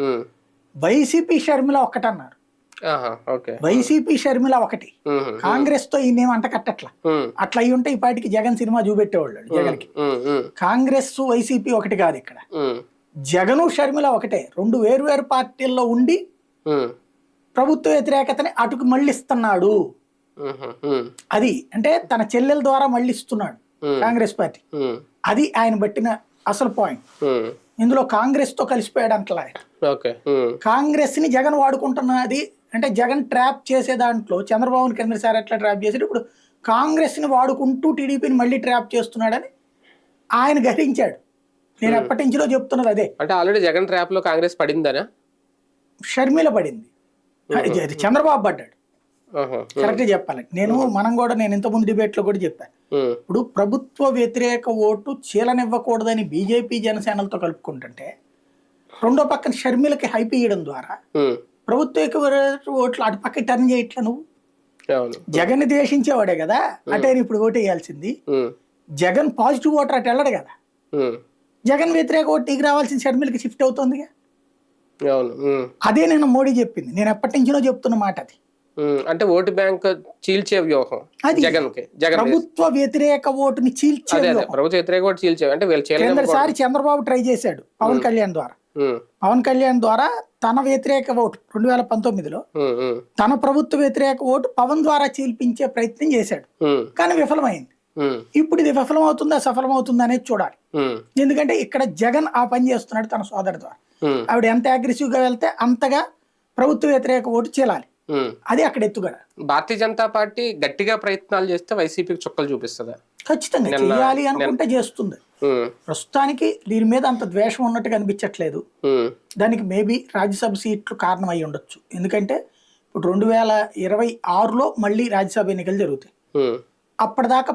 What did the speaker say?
ఉమ్, YCP Sharmila ఒక్కటన్నారు. ఆహా, okay. YCP Sharmila ఒకటి, ఉమ్, ఉమ్, కాంగ్రెస్ తో ఈయనేం అంట కట్టట్ల. ఉమ్, అట్లా అయి ఉంటే ఈ పాటికి జగన్ సినిమా చూపెట్టేవాళ్ళు జగన్ కి. ఉమ్, ఉమ్, కాంగ్రెస్ వైసీపీ ఒకటి కాదు ఇక్కడ, ఉమ్, జగను షర్మిల ఒకటే. రెండు వేరు పార్టీల్లో ఉండి ఉమ్, ప్రభుత్వ వ్యతిరేకతని అటుకు మళ్ళిస్తున్నాడు. ఉమ్, ఉమ్, అది అంటే తన చెల్లెల ద్వారా మళ్ళిస్తున్నాడు కాంగ్రెస్ పార్టీ. ఉమ్, అది ఆయన బట్టిన అసలు పాయింట్. ఉమ్, ఇందులో కాంగ్రెస్ తో కలిసిపోయాడు అంటలా ఆయన. ఓకే. ఉమ్, కాంగ్రెస్ ని జగన్ వాడుకుంటున్నది అంటే జగన్ ట్రాప్ చేసే దాంట్లో చంద్రబాబుని కిందసారి ఎట్లా ట్రాప్ చేసాడు, ఇప్పుడు కాంగ్రెస్ ని వాడుకుంటూ టీడీపీని మళ్ళీ ట్రాప్ చేస్తున్నాడని ఆయన గ్రహించాడు. నేను ఎప్పటి నుంచో చెప్తున్నది అదే. అంటే ఆల్రెడీ జగన్ ట్రాప్ లో కాంగ్రెస్ పడిందనా? షర్మిల పడింది, చంద్రబాబు పడ్డాడు. ఆహా, కరెక్ట్ చెప్పాలి. నేను ఇంతకుముందు డిబేట్ లో కూడా చెప్పాను. ఉమ్, ఇప్పుడు ప్రభుత్వ వ్యతిరేక ఓటు చీలనివ్వకూడదని బీజేపీ జనసేనలతో కలుపుకుంటుంటే, రెండో పక్కన షర్మిలకి హైప్ ఇవ్వడం ద్వారా ఉమ్, ప్రభుత్వ వ్యతిరేక ఓట్లు అటు పక్క టర్న్ చేయట్లా. నువ్వు అవును. జగన్ ద్వేషించేవాడే కదా, అంటే ఇప్పుడు ఓటు వేయాల్సింది. ఉమ్, జగన్ పాజిటివ్ ఓటర్ అటు వెళ్ళడు కదా, ఉమ్, జగన్ వ్యతిరేక ఓటు నీకు రావాల్సిన షర్మిలకి షిఫ్ట్ అవుతుంది. అవును. ఉమ్, అదే నేను మోడీ చెప్పింది, నేను ఎప్పటి నుంచో చెప్తున్న మాట అది. అంటే ఓటు బ్యాంక్ చీల్చే వ్యూహం అది జగన్ కి. జగన్ ప్రభుత్వ వ్యతిరేక ఓటుని చీల్చే అదే అదే వ్యూహం. ప్రభుత్వ వ్యతిరేక ఓటు చీల్చే, అంటే వీళ్ళు కిందసారి చంద్రబాబు ట్రై చేశాడు పవన్ కళ్యాణ్ ద్వారా. పవన్ కళ్యాణ్ ద్వారా తన వ్యతిరేక ఓటు 2019లో తన ప్రభుత్వ వ్యతిరేక ఓటు పవన్ ద్వారా చీల్పించే ప్రయత్నం చేశాడు, కానీ విఫలమైంది. ఇప్పుడు ఇది విఫలమవుతుందా సఫలమవుతుందా అనేది చూడాలి. ఎందుకంటే ఇక్కడ జగన్ ఆ పని చేస్తున్నాడు తన సోదరు ద్వారా. ఆవిడ ఎంత అగ్రెసివ్ గా వెళ్తే అంతగా ప్రభుత్వ వ్యతిరేక ఓటు చీలాలి. అది అక్కడ ఎత్తుగడ. భారతీయ జనతా పార్టీ గట్టిగా ప్రయత్నాలు చేస్తే వైసీపీకి చుక్కలు చూపిస్తుందా? ఖచ్చితంగా చేయాలి అనుకుంటే చేస్తుంది. ప్రస్తుతానికి దీని మీద అంత ద్వేషం ఉన్నట్టుగా అనిపించట్లేదు. దానికి మేబీ రాజ్యసభ సీట్లు కారణం అయి ఉండొచ్చు. ఎందుకంటే ఇప్పుడు 2026లో మళ్ళీ రాజ్యసభ ఎన్నికలు జరుగుతాయి. అప్పటిదాకా